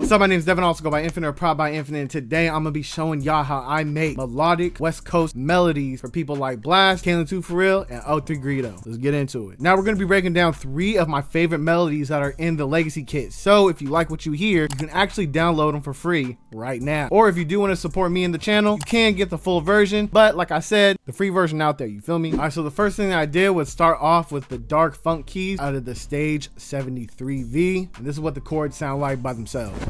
What's up, my name is Devin, also go by Infinite or Proud by Infinite, and today I'm gonna be showing y'all how I make melodic West Coast melodies for people like Blast, Kalen 2 For Real, and O3 Greedo. Let's get into it. Now we're gonna be breaking down 3 of my favorite melodies that are in the Legacy Kit. So if you like what you hear, you can actually download them for free right now. Or if you do want to support me in the channel, you can get the full version, but like I said, the free version out there, you feel me? All right, so the first thing that I did was start off with the dark funk keys out of the Stage 73V, and this is what the chords sound like by themselves.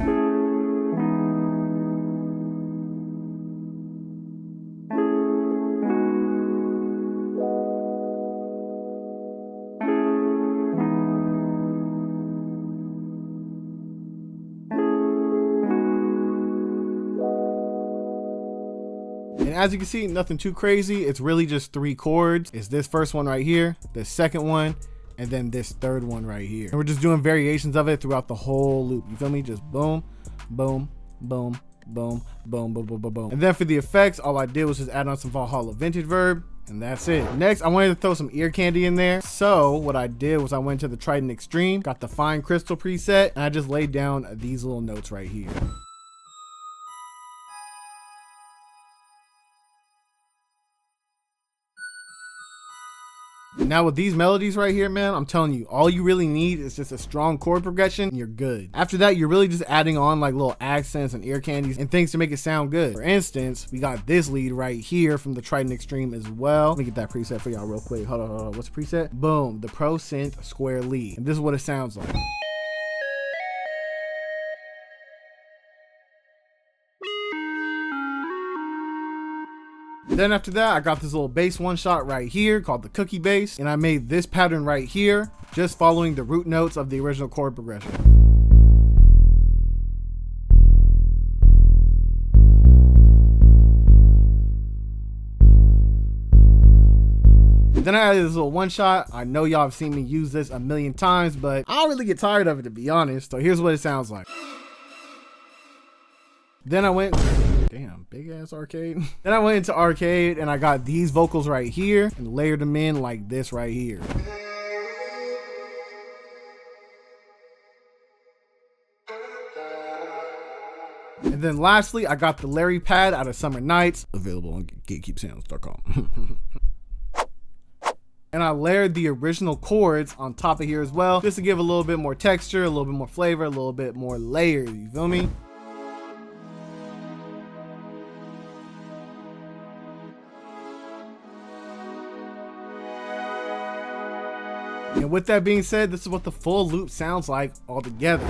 And as you can see, nothing too crazy. It's really just 3 chords. It's this first one right here, the second one, and then this third one right here. And we're just doing variations of it throughout the whole loop. You feel me? Just boom, boom, boom, boom, boom, boom, boom, boom, boom. And then for the effects, all I did was just add on some Valhalla Vintage Verb, and that's it. Next, I wanted to throw some ear candy in there. So what I did was I went to the Trident Extreme, got the Fine Crystal preset, and I just laid down these little notes right here. Now with these melodies right here, man, I'm telling you, all you really need is just a strong chord progression and you're good. After that, you're really just adding on like little accents and ear candies and things to make it sound good. For instance, we got this lead right here from the Trident Extreme as well. Let me get that preset for y'all real quick. Hold on. What's the preset? Boom, the Pro Synth Square lead. And this is what it sounds like. Then after that, I got this little bass one shot right here called the cookie bass, and I made this pattern right here, just following the root notes of the original chord progression. Then I added this little one shot. I know y'all have seen me use this a million times, but I don't really get tired of it, to be honest. So here's what it sounds like. Then I went, damn, big ass arcade. Then I went into arcade and I got these vocals right here and layered them in like this right here. And then lastly, I got the Larry pad out of Summer Nights, available on gatekeepsounds.com. And I layered the original chords on top of here as well, just to give a little bit more texture, a little bit more flavor, a little bit more layers, you feel me? And with that being said, this is what the full loop sounds like all together.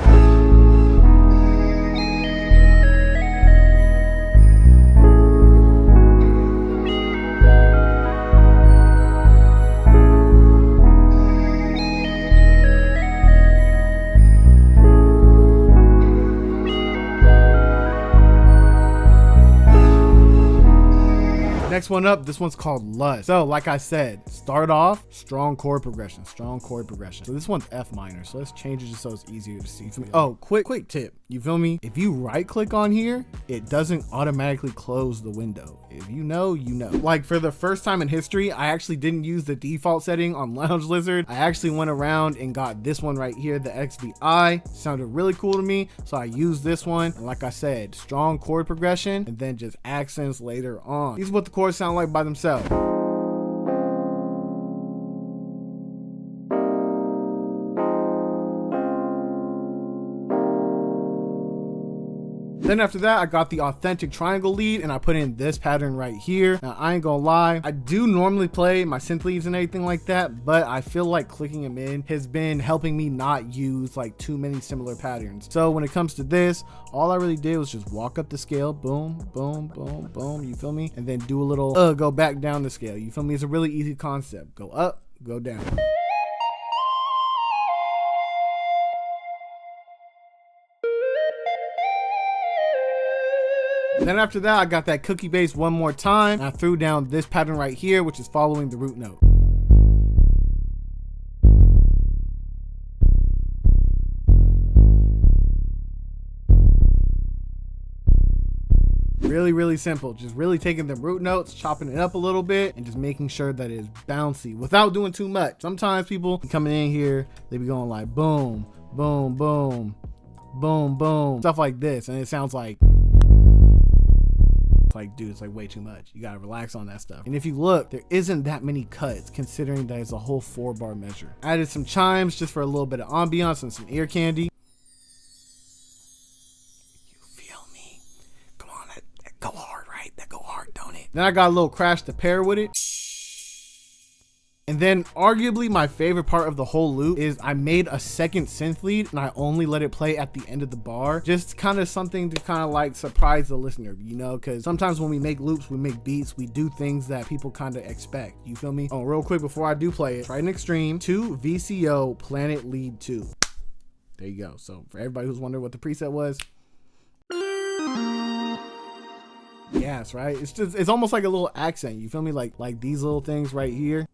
Next one up, this one's called Lust. So like I said, start off strong chord progression, strong chord progression. So this one's F minor, so let's change it just so it's easier to see for me. Oh, quick tip, you feel me? If you right click on here, it doesn't automatically close the window. If you know, you know. Like for the first time in history, I actually didn't use the default setting on Lounge Lizard. I actually went around and got this one right here, the XVI. Sounded really cool to me, so I used this one. And like I said, strong chord progression and then just accents later on. These are what the chords sound like by themselves. Then after that, I got the authentic triangle lead and I put in this pattern right here. Now I ain't gonna lie, I do normally play my synth leads and everything like that, but I feel like clicking them in has been helping me not use like too many similar patterns. So when it comes to this, all I really did was just walk up the scale, boom, boom, boom, boom, you feel me? And then do a little, go back down the scale, you feel me? It's a really easy concept. Go up, go down. Then after that, I got that cookie bass one more time. And I threw down this pattern right here, which is following the root note. Really simple. Just really taking the root notes, chopping it up a little bit, and just making sure that it's bouncy without doing too much. Sometimes people coming in here, they be going like boom, boom, boom, boom, boom, stuff like this. And it sounds like, dude, it's like way too much. You gotta relax on that stuff. And if you look, there isn't that many cuts considering that it's a whole 4-bar measure. Added some chimes just for a little bit of ambiance and some ear candy. You feel me? Come on, that go hard, right? That go hard, don't it? Then I got a little crash to pair with it. And then arguably my favorite part of the whole loop is I made a second synth lead and I only let it play at the end of the bar. Just kind of something to kind of like surprise the listener, you know, because sometimes when we make loops, we make beats, we do things that people kind of expect. You feel me? Oh, real quick before I do play it, Triton Extreme 2 VCO Planet Lead 2. There you go. So for everybody who's wondering what the preset was, yes, right? It's almost like a little accent. You feel me? Like these little things right here.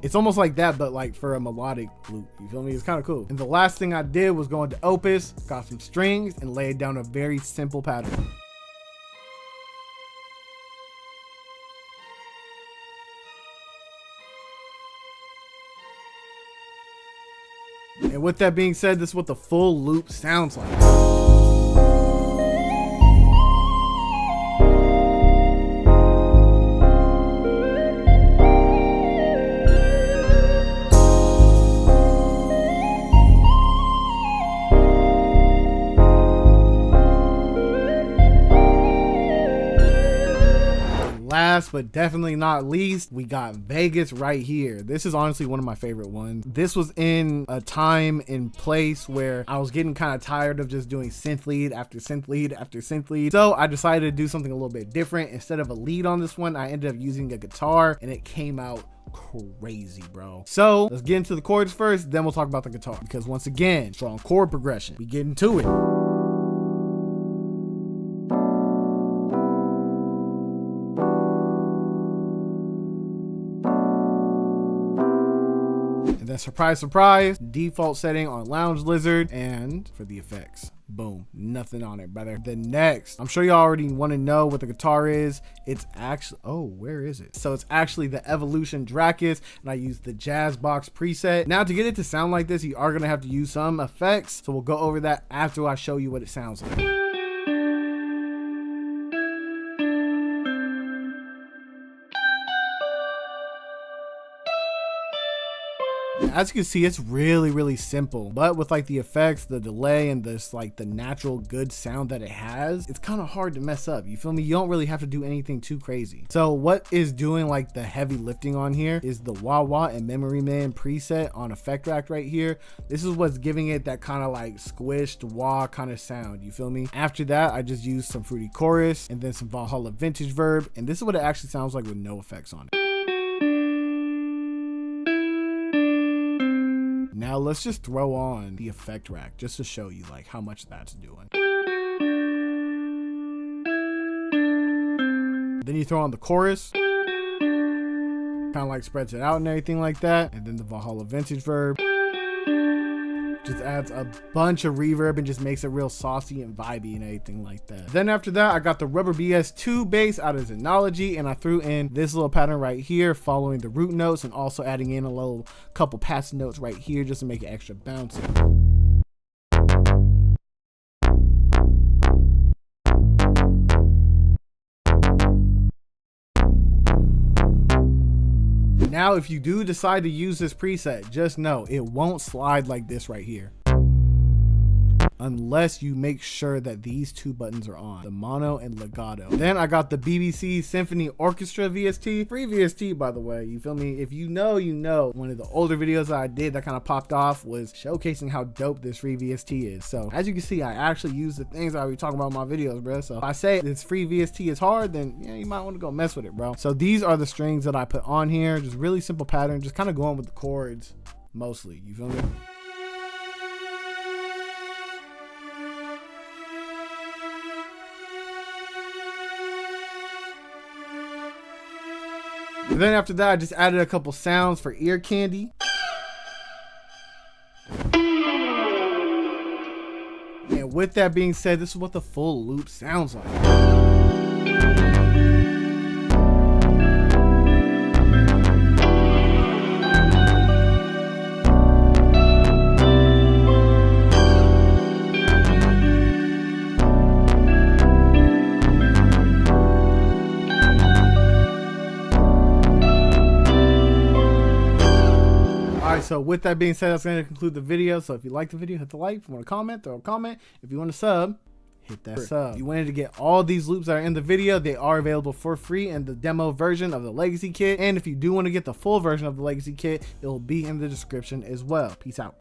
It's almost like that, but like for a melodic loop. You feel me? It's kind of cool. And the last thing I did was go into Opus, got some strings, and laid down a very simple pattern. And with that being said, this is what the full loop sounds like. Last but definitely not least, we got Vegas right here. This is honestly one of my favorite ones. This was in a time and place where I was getting kind of tired of just doing synth lead after synth lead after synth lead. So I decided to do something a little bit different. Instead of a lead on this one, I ended up using a guitar and it came out crazy, bro. So let's get into the chords first, then we'll talk about the guitar, because once again, strong chord progression. We get into it. Then surprise, surprise, default setting on Lounge Lizard, and for the effects, boom, nothing on it, brother. The next, I'm sure you already want to know what the guitar is. It's actually, oh, where is it? So it's actually the Evolution Dracus, and I use the Jazz Box preset. Now to get it to sound like this, you are gonna have to use some effects. So we'll go over that after I show you what it sounds like. As you can see, it's really simple, but with like the effects, the delay, and this like the natural good sound that it has, it's kind of hard to mess up. You feel me? You don't really have to do anything too crazy. So what is doing like the heavy lifting on here is the Wah Wah and Memory Man preset on Effect Rack right here. This is what's giving it that kind of like squished wah kind of sound. You feel me? After that, I just used some Fruity Chorus and then some Valhalla Vintage Verb, and this is what it actually sounds like with no effects on it. Now let's just throw on the Effect Rack just to show you like how much that's doing. Then you throw on the chorus, kind of like spreads it out and everything like that. And then the Valhalla Vintage Verb just adds a bunch of reverb and just makes it real saucy and vibey and everything like that. Then after that, I got the Rubber BS2 bass out of Xenology, and I threw in this little pattern right here following the root notes and also adding in a little couple passing notes right here just to make it extra bouncy. Now, if you do decide to use this preset, just know it won't slide like this right here, unless you make sure that these two buttons are on, the mono and legato. Then I got the BBC Symphony Orchestra VST, free VST by the way, you feel me? If you know, you know. One of the older videos that I did that kind of popped off was showcasing how dope this free VST is. So as you can see, I actually use the things I be talking about in my videos, bro. So if I say this free VST is hard, then yeah, you might want to go mess with it, bro. So these are the strings that I put on here, just really simple pattern, just kind of going with the chords mostly, you feel me? And then after that, I just added a couple sounds for ear candy. And with that being said, this is what the full loop sounds like. right, so with that being said, that's going to conclude the video. So if you like the video, hit the like. If you want to comment, throw a comment. If you want to sub, hit that sub. If you wanted to get all these loops that are in the video, they are available for free in the demo version of the Legacy Kit. And if you do want to get the full version of the Legacy Kit, it will be in the description as well. Peace out.